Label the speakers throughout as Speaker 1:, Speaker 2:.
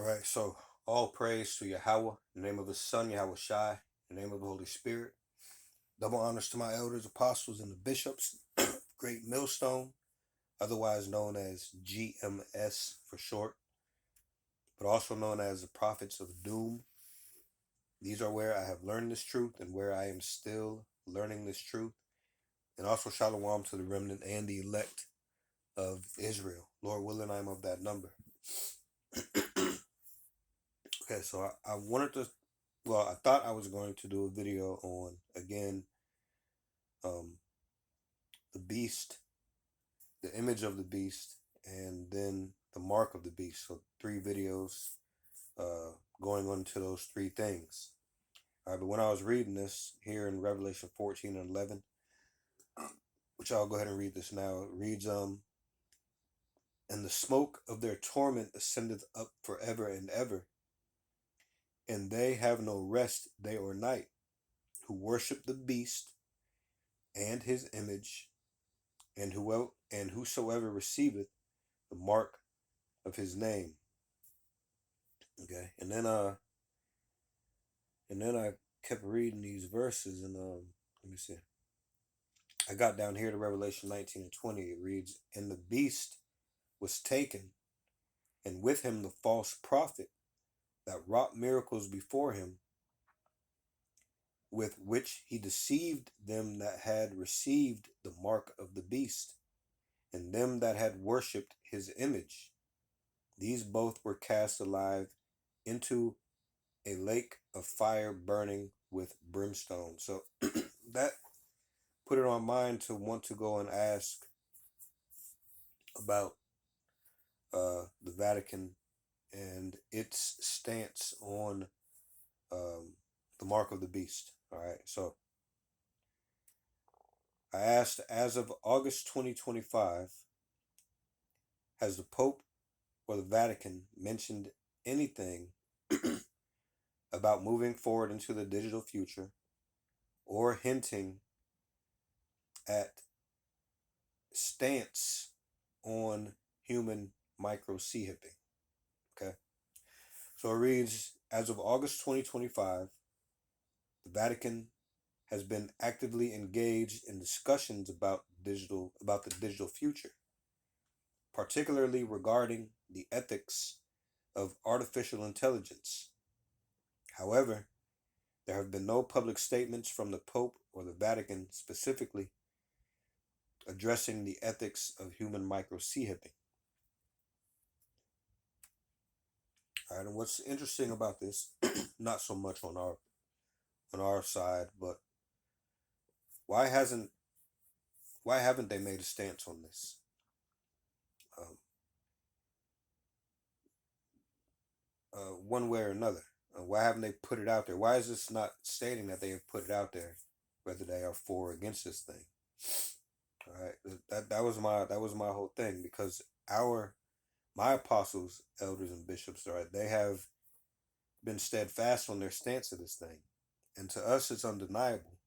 Speaker 1: All right, so all praise to Yahweh, in the name of his son, Yahweh Shai, in the name of the Holy Spirit. Double honors to my elders, apostles, and the bishops, Great Millstone, otherwise known as GMS for short, but also known as the Prophets of Doom. These are where I have learned this truth and where I am still learning this truth. And also shalom to the remnant and the elect of Israel. Lord willing, I am of that number. Okay, so I wanted to, I thought I was going to do a video on, again, um, the beast, the image of the beast, and then the mark of the beast. So 3 videos going on to those 3 things. All right, but when I was reading this here in Revelation 14 and 11, which I'll go ahead and read this now, it reads, and the smoke of their torment ascendeth up forever and ever, and they have no rest day or night, who worship the beast and his image, and whosoever receiveth the mark of his name. Okay, and then I kept reading these verses, and let me see. I got down here to Revelation 19 and 20. It reads, and the beast was taken, and with him the false prophet that wrought miracles before him, with which he deceived them that had received the mark of the beast, and them that had worshipped his image. These both were cast alive into a lake of fire burning with brimstone. So that put it on mind to want to go and ask about the Vatican and its stance on the mark of the beast. All right, so I asked, as of August 2025, has the Pope or the Vatican mentioned anything about moving forward into the digital future or hinting at stance on human micro C hipping? Okay, so it reads, as of August 2025, the Vatican has been actively engaged in discussions about the digital future, particularly regarding the ethics of artificial intelligence. However, there have been no public statements from the Pope or the Vatican specifically addressing the ethics of human micro C hipping. All right, and what's interesting about this, not so much on our side, but why haven't they made a stance on this? Um, One way or another. Why haven't they put it out there? Why is this not stating that they have put it out there, whether they are for or against this thing? All right, that was my whole thing, because my apostles, elders, and bishops, all right, they have been steadfast on their stance of this thing, and to us, it's undeniable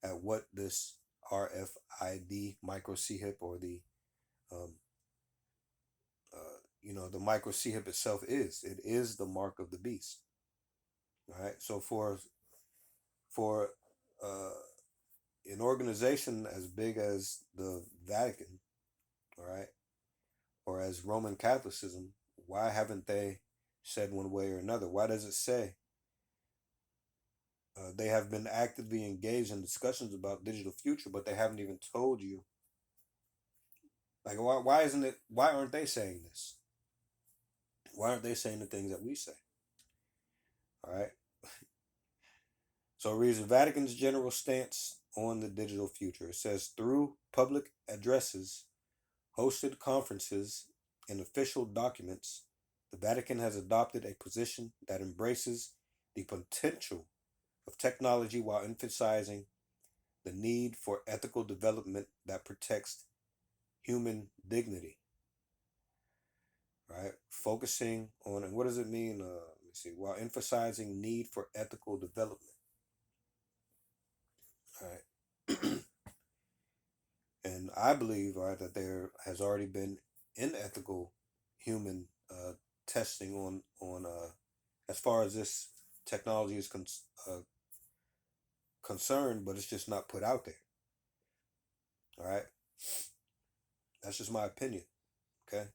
Speaker 1: at what this RFID micro C hip, or the um, the micro C hip itself is. It is the mark of the beast. All right, so for uh, an organization as big as the Vatican, all right, or as Roman Catholicism, why haven't they said one way or another? Why does it say they have been actively engaged in discussions about digital future, but they haven't even told you? Like, why isn't it? Why aren't they saying this? Why aren't they saying the things that we say? All right. So it reads the Vatican's general stance on the digital future. It says, through public addresses, hosted conferences, and official documents, the Vatican has adopted a position that embraces the potential of technology while emphasizing the need for ethical development that protects human dignity. Right? Focusing on, and what does it mean? Let me see. While emphasizing need for ethical development. All right. And I believe, right, that there has already been unethical human testing on as far as this technology is concerned, but it's just not put out there. All right, that's just my opinion. Okay,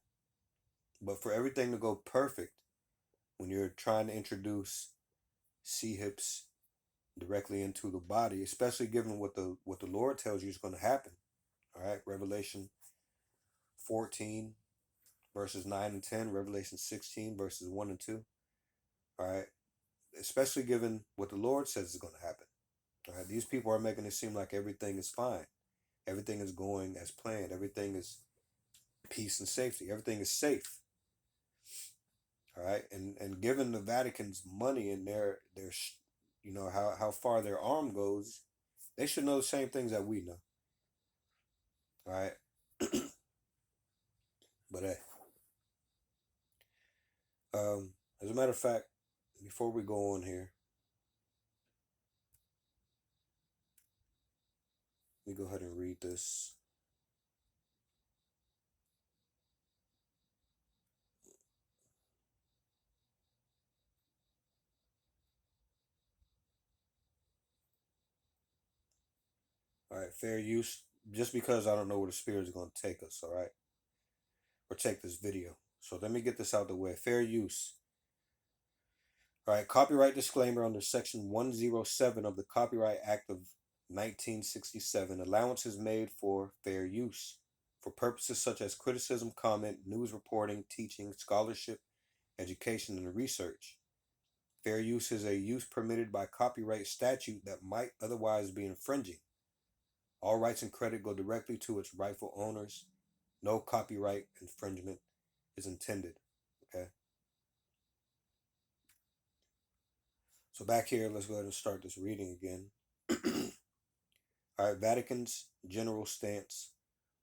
Speaker 1: but for everything to go perfect when you're trying to introduce C-hips directly into the body, especially given what the Lord tells you is going to happen. All right, Revelation 14 verses 9 and 10, Revelation 16 verses 1 and 2. All right, especially given what the Lord says is going to happen. All right, these people are making it seem like everything is fine, everything is going as planned, everything is peace and safety, everything is safe. All right, and given the Vatican's money and their how far their arm goes, they should know the same things that we know. All right, but hey, as a matter of fact, before we go on here, let me go ahead and read this. All right, fair use. Just because I don't know where the spirit is going to take us, all right, or take this video. So let me get this out the way. Fair use. All right, copyright disclaimer under Section 107 of the Copyright Act of 1967. Allowance is made for fair use for purposes such as criticism, comment, news reporting, teaching, scholarship, education, and research. Fair use is a use permitted by copyright statute that might otherwise be infringing. All rights and credit go directly to its rightful owners. No copyright infringement is intended. Okay. So back here, let's go ahead and start this reading again. All right, Vatican's general stance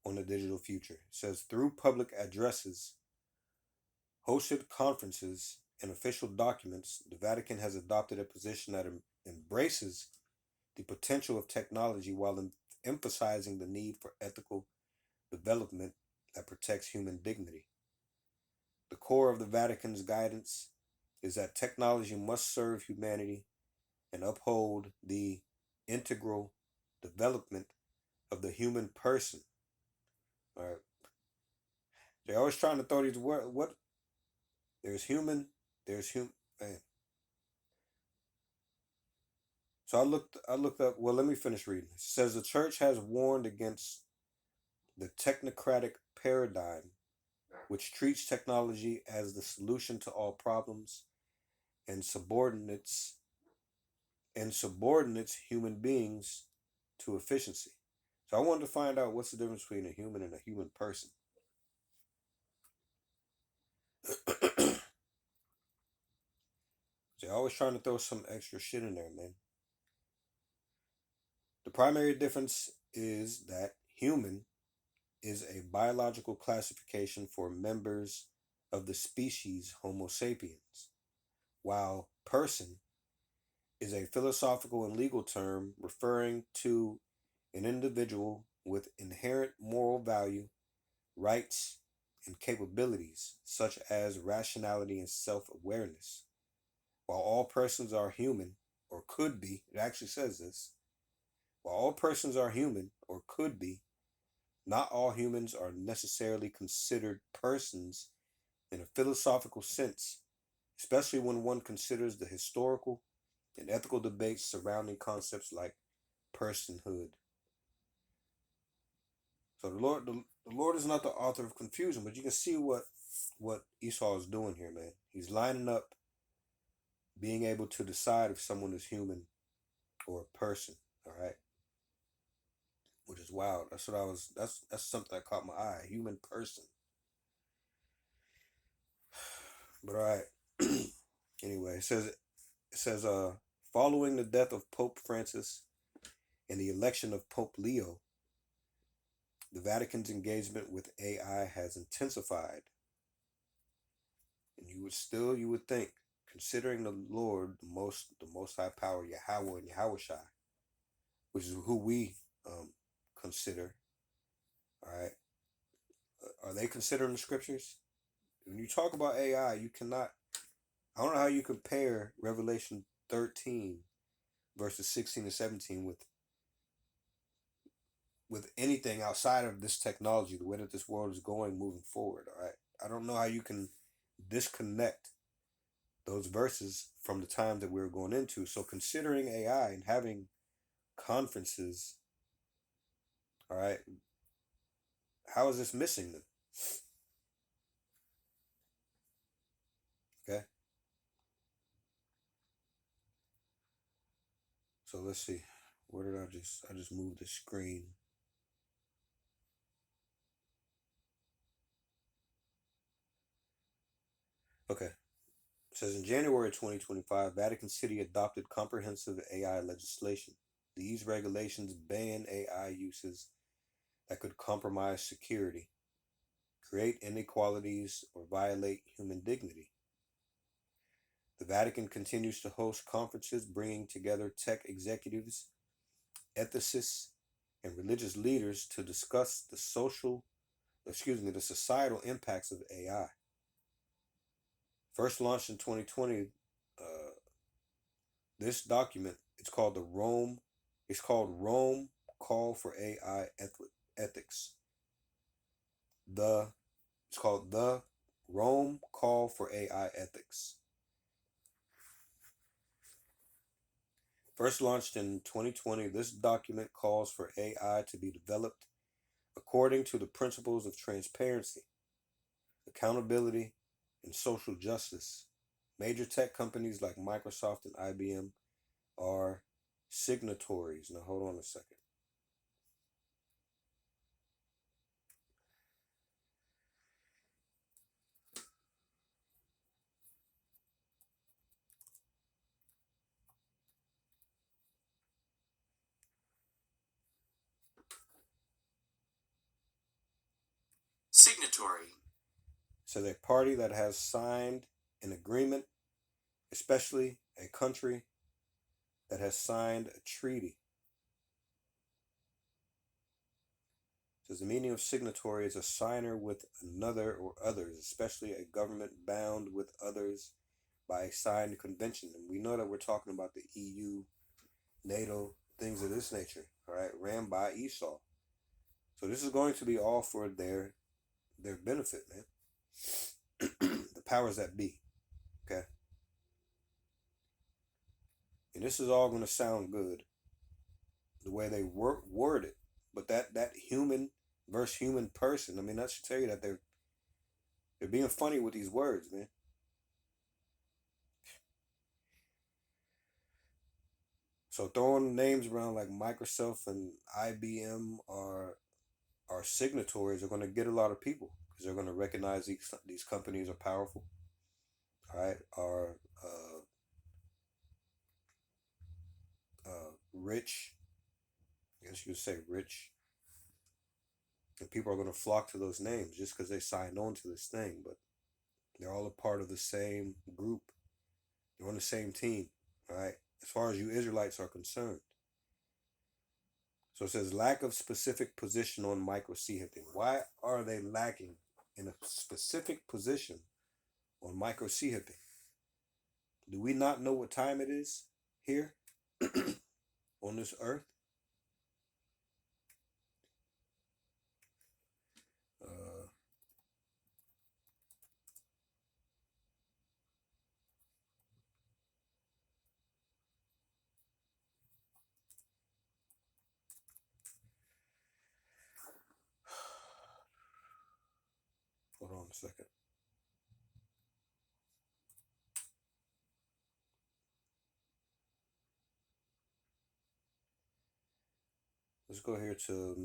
Speaker 1: on the digital future. It says through public addresses, hosted conferences, and official documents, the Vatican has adopted a position that embraces the potential of technology while emphasizing the need for ethical development that protects human dignity. The core of the Vatican's guidance is that technology must serve humanity and uphold the integral development of the human person. All right. They're always trying to throw these words. What? There's human. There's human. Man. So I looked. I looked up. Well, let me finish reading. It says the church has warned against the technocratic paradigm, which treats technology as the solution to all problems and subordinates human beings to efficiency. So I wanted to find out what's the difference between a human and a human person. They're always trying to throw some extra shit in there, man. The primary difference is that human is a biological classification for members of the species Homo sapiens, while person is a philosophical and legal term referring to an individual with inherent moral value, rights, and capabilities, such as rationality and self awareness. While all persons are human, or could be, it actually says this, while all persons are human, or could be, not all humans are necessarily considered persons in a philosophical sense, especially when one considers the historical and ethical debates surrounding concepts like personhood. So the Lord is not the author of confusion, but you can see what Esau is doing here, man. He's lining up being able to decide if someone is human or a person. All right, which is wild. That's what I was. That's something that caught my eye. Human person. But all right. Anyway, it says following the death of Pope Francis and the election of Pope Leo, the Vatican's engagement with AI has intensified. And you would think, considering the Lord, the most high power, Yahweh and Yahushai, which is who we consider. All right, are they considering the scriptures? when you talk about AI, you cannot. I don't know how you compare Revelation 13 verses 16 and 17 with anything outside of this technology, the way that this world is going moving forward. All right, I don't know how you can disconnect those verses from the time that we're going into. So considering AI and having conferences, all right, how is this missing them? Okay, so let's see. Where did I just moved the screen? Okay. It says in January 2025, Vatican City adopted comprehensive AI legislation. These regulations ban AI uses that could compromise security, create inequalities, or violate human dignity. The Vatican continues to host conferences bringing together tech executives, ethicists, and religious leaders to discuss the societal impacts of AI. First launched in 2020, uh, this document it's called Rome Call for AI Ethics. The it's called the Rome Call for AI Ethics. First launched in 2020, this document calls for AI to be developed according to the principles of transparency, accountability, and social justice. Major tech companies like Microsoft and IBM are signatories. Now, hold on a second. Signatory. So, a party that has signed an agreement, especially a country that has signed a treaty. Says the meaning of signatory is a signer with another or others, especially a government bound with others by a signed convention. And we know that we're talking about the EU, NATO, things of this nature, all right, ran by Esau. So this is going to be all for their benefit, man. The powers that be, okay? And this is all going to sound good the way they word it, but that human versus human person, I mean, that should tell you that they're being funny with these words, man. So throwing names around like Microsoft and IBM are signatories are going to get a lot of people because they're going to recognize these companies are powerful. All right, are rich. I guess you would say rich, and people are going to flock to those names just because they signed on to this thing. But they're all a part of the same group. They're on the same team. All right, as far as you Israelites are concerned. So it says lack of specific position on micro Hipping. Why are they lacking in a specific position on micro Hipping? Do we not know what time it is here on this earth? Uh, Hold on a second. Let's go here to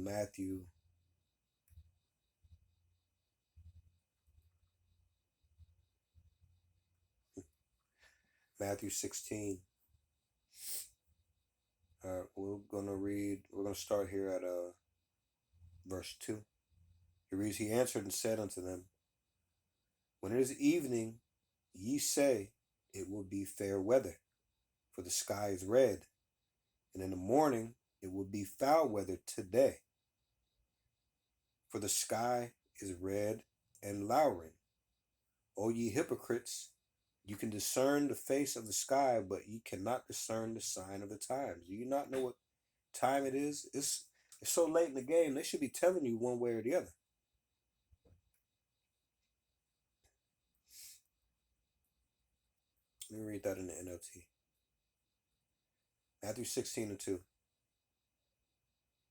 Speaker 1: Matthew 16. We're gonna start here at verse 2. He reads, He answered and said unto them, When it is evening, ye say, It will be fair weather, for the sky is red, and in the morning it will be foul weather today, for the sky is red and lowering. O ye hypocrites, you can discern the face of the sky, but ye cannot discern the sign of the times. Do you not know what time it is? It's so late in the game. They should be telling you one way or the other. Let me read that in the NLT. Matthew 16:2.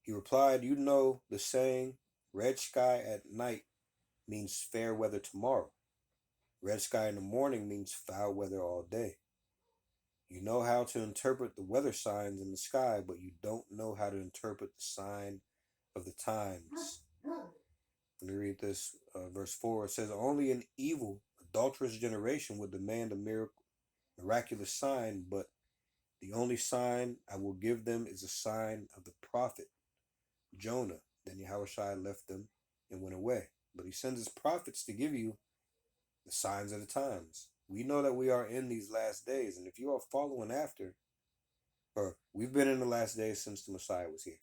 Speaker 1: He replied, "You know the saying, red sky at night means fair weather tomorrow. Red sky in the morning means foul weather all day. You know how to interpret the weather signs in the sky, but you don't know how to interpret the sign of the times." Let me read this, verse 4. It says, "Only an evil, adulterous generation would demand a miraculous sign, but the only sign I will give them is a sign of the prophet Jonah." Then Yahushua left them and went away. But he sends his prophets to give you the signs of the times. We know that we are in these last days, and if you are following after, or we've been in the last days since the Messiah was here.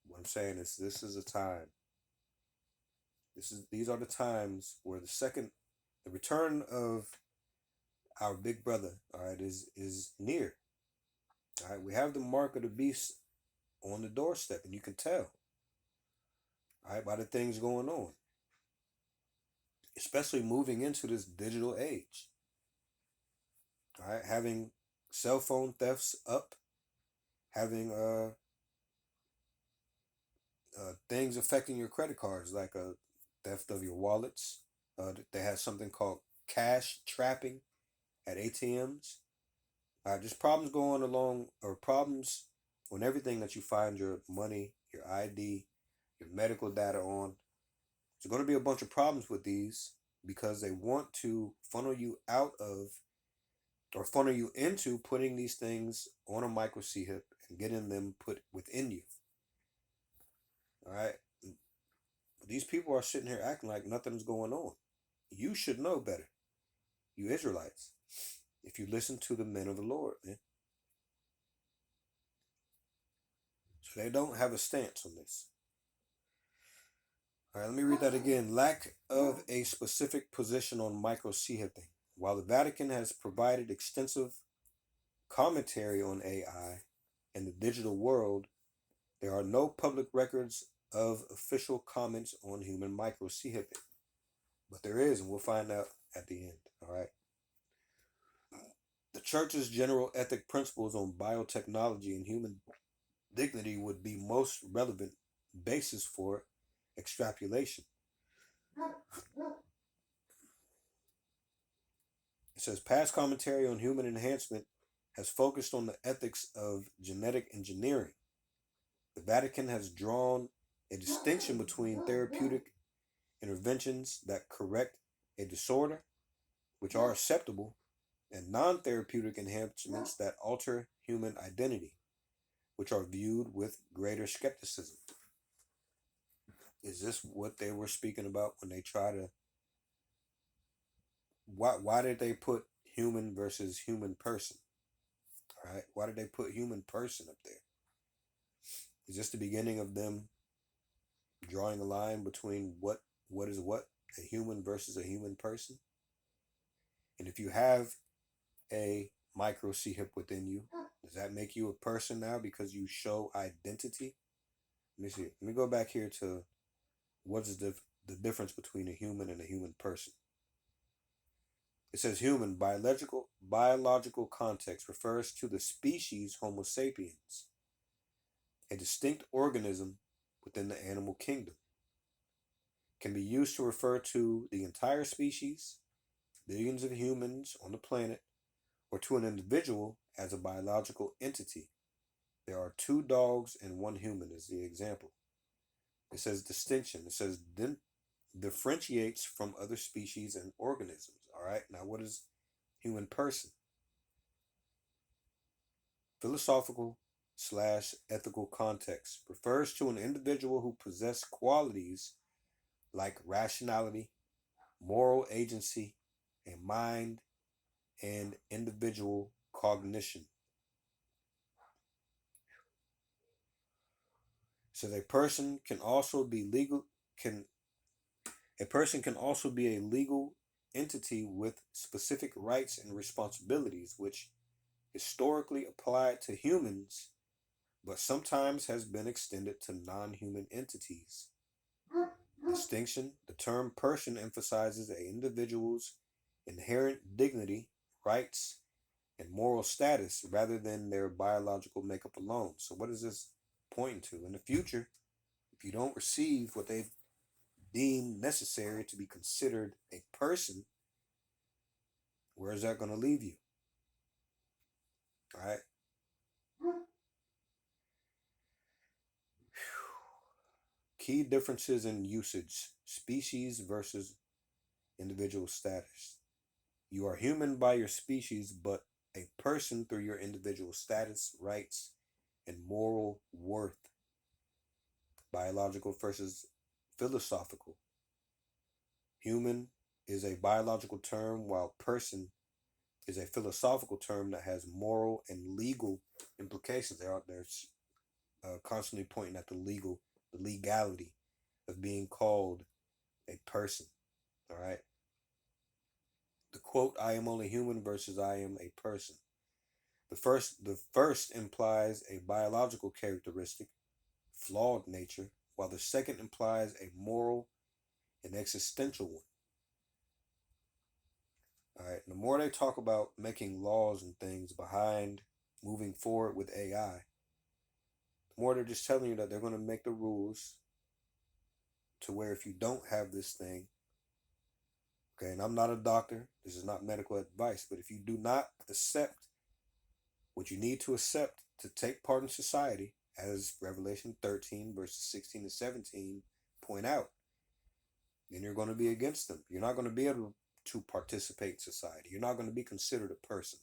Speaker 1: What I'm saying is, this is a time. These are the times where the return of our big brother, all right, is near. All right, we have the mark of the beast on the doorstep, and you can tell, all right, by the things going on, especially moving into this digital age. All right, having cell phone thefts up, having things affecting your credit cards, like a theft of your wallets. They have something called cash trapping at ATMs. Just problems going along, or problems on everything that you find your money, your ID, your medical data on. There's going to be a bunch of problems with these because they want to funnel you out of, or funnel you into putting these things on a micro C hip and getting them put within you. All right. These people are sitting here acting like nothing's going on. You should know better, you Israelites, if you listen to the men of the Lord, man. So they don't have a stance on this. All right, let me read that again. Lack of a specific position on micro C hipping. While the Vatican has provided extensive commentary on AI and the digital world, there are no public records of official comments on human micro C hipping. But there is, and we'll find out at the end. All right. The church's general ethic principles on biotechnology and human dignity would be most relevant basis for extrapolation. It says past commentary on human enhancement has focused on the ethics of genetic engineering. The Vatican has drawn a distinction between therapeutic interventions that correct a disorder, which are acceptable, and non-therapeutic enhancements that alter human identity, which are viewed with greater skepticism. Is this what they were speaking about when they try to? Why did they put human versus human person? All right, why did they put human person up there? Is this the beginning of them drawing a line between what is what, a human versus a human person? And if you have a micro C hip within you, does that make you a person now because you show identity? Let me see. Let me go back here to what is the difference between a human and a human person. It says human biological context refers to the species Homo sapiens, a distinct organism within the animal kingdom. Can be used to refer to the entire species, billions of humans on the planet, or to an individual as a biological entity. There are 2 dogs and 1 human is the example. It says distinction. It says differentiates from other species and organisms. All right. Now, what is human person? Philosophical/ethical context refers to an individual who possesses qualities like rationality, moral agency, a mind, and individual cognition. So a person can also be legal can a person can also be a legal entity with specific rights and responsibilities, which historically applied to humans, but sometimes has been extended to non human entities. Distinction: the term person emphasizes an individual's inherent dignity, rights, and moral status rather than their biological makeup alone. So, what is this pointing to? In the future, if you don't receive what they deem necessary to be considered a person, where is that going to leave you? All right. Key differences in usage: species versus individual status. You are human by your species, but a person through your individual status, rights, and moral worth. Biological versus philosophical. Human is a biological term, while person is a philosophical term that has moral and legal implications. They're constantly pointing at the legality of being called a person. All right. The quote, "I am only human" versus "I am a person." The first implies a biological characteristic, flawed nature, while the second implies a moral and existential one. All right. The more they talk about making laws and things behind moving forward with AI, the more they're just telling you that they're going to make the rules to where if you don't have this thing, okay, and I'm not a doctor, this is not medical advice, but if you do not accept what you need to accept to take part in society, as Revelation 13, verses 16 and 17 point out, then you're going to be against them. You're not going to be able to participate in society. You're not going to be considered a person.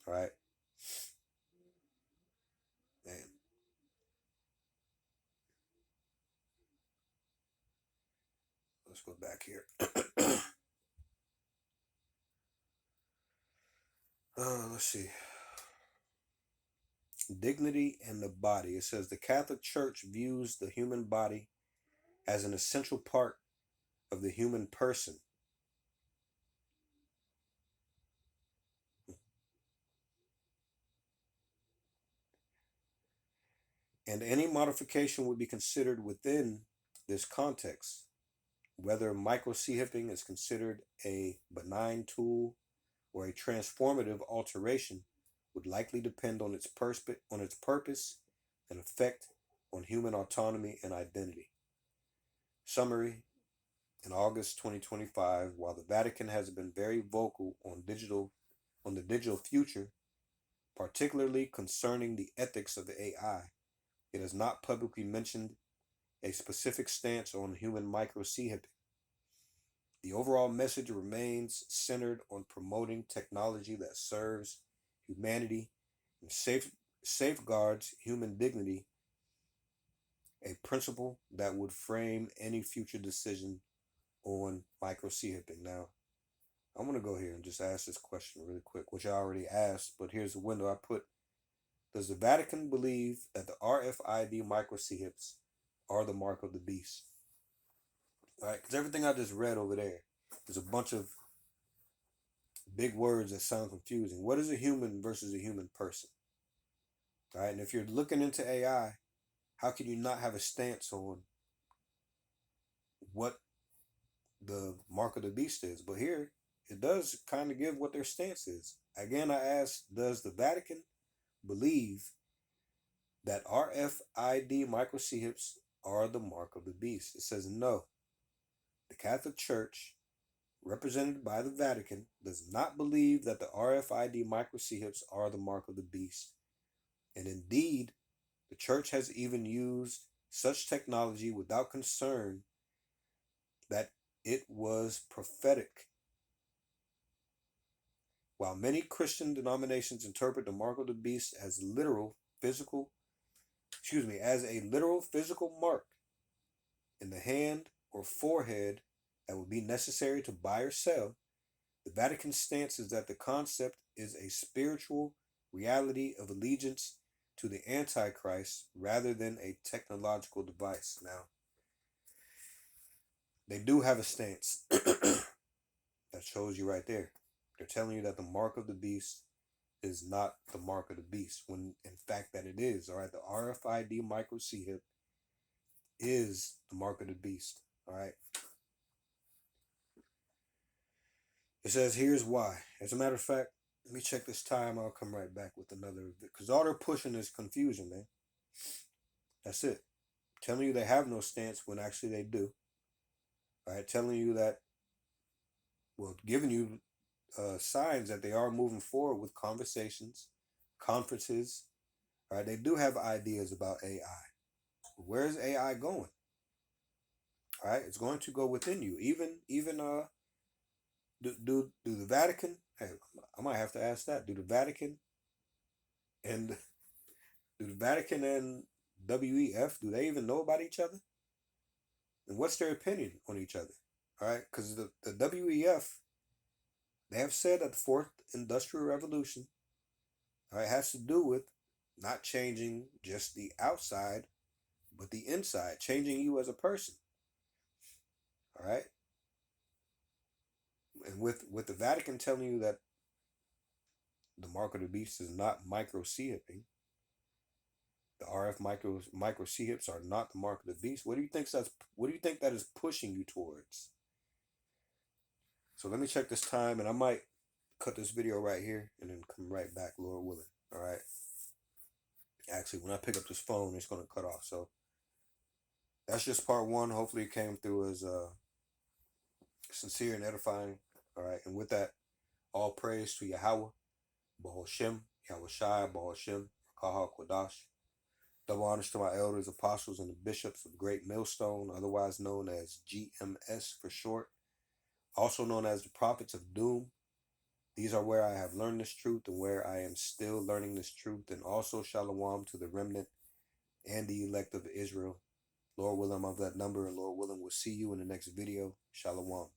Speaker 1: All right? Man, let's go back here. Let's see. Dignity and the body. It says the Catholic Church views the human body as an essential part of the human person. And any modification would be considered within this context. Whether micro-C-hipping is considered a benign tool or a transformative alteration would likely depend on its purpose and effect on human autonomy and identity. Summary: in August 2025, while the Vatican has been very vocal on the digital future, particularly concerning the ethics of AI, it has not publicly mentioned a specific stance on human micro-C-hipping. The overall message remains centered on promoting technology that serves humanity and safeguards human dignity, a principle that would frame any future decision on micro-C-hipping. Now, I'm going to go here and just ask this question really quick, which I already asked, but here's the window I put. Does the Vatican believe that the RFID micro-C-hips are the mark of the beast? All right, because everything I just read over there is a bunch of big words that sound confusing. What is a human versus a human person? All right, and if you're looking into AI, how can you not have a stance on what the mark of the beast is? But here, it does kind of give what their stance is. Again, I ask, does the Vatican believe that RFID microchips are the mark of the beast? It says no. The Catholic Church, represented by the Vatican, does not believe that the RFID microchips are the mark of the beast. And indeed, the Church has even used such technology without concern that it was prophetic. While many Christian denominations interpret the mark of the beast as as a literal physical mark in the hand or forehead that would be necessary to buy or sell, the Vatican's stance is that the concept is a spiritual reality of allegiance to the Antichrist rather than a technological device. Now, they do have a stance. That shows you right there. They're telling you that the mark of the beast is not the mark of the beast, when in fact that it is. All right, the RFID micro chip is the mark of the beast. All right. It says here's why. As a matter of fact, let me check this time. I'll come right back with another, because all they're pushing is confusion, man. That's it. Telling you they have no stance when actually they do. All right, telling you that, well, giving you signs that they are moving forward with conversations, conferences. All right, they do have ideas about AI. Where's AI going? All right, it's going to go within you. Even do the Vatican? Hey, I might have to ask that. And do the Vatican and WEF, do they even know about each other? And what's their opinion on each other? All right, because the WEF, they have said that the fourth industrial revolution, all right, has to do with not changing just the outside, but the inside, changing you as a person. All right, and with the Vatican telling you that the mark of the beast is not microchipping, the RF microchips are not the mark of the beast. What do you think that is pushing you towards? So let me check this time, and I might cut this video right here and then come right back, Lord willing. All right. Actually, when I pick up this phone, it's gonna cut off. So that's just part one. Hopefully, it came through as sincere and edifying. All right. And with that, all praise to Yahweh, Bahol Shem, Yahweh Shai, Bahol Shem, Kaha Kodash. Double honors to my elders, apostles, and the bishops of Great Millstone, otherwise known as GMS for short, also known as the prophets of doom. These are where I have learned this truth and where I am still learning this truth. And also shalom to the remnant and the elect of Israel. Lord willing, I'm of that number, and Lord willing, we'll see you in the next video. Shalom.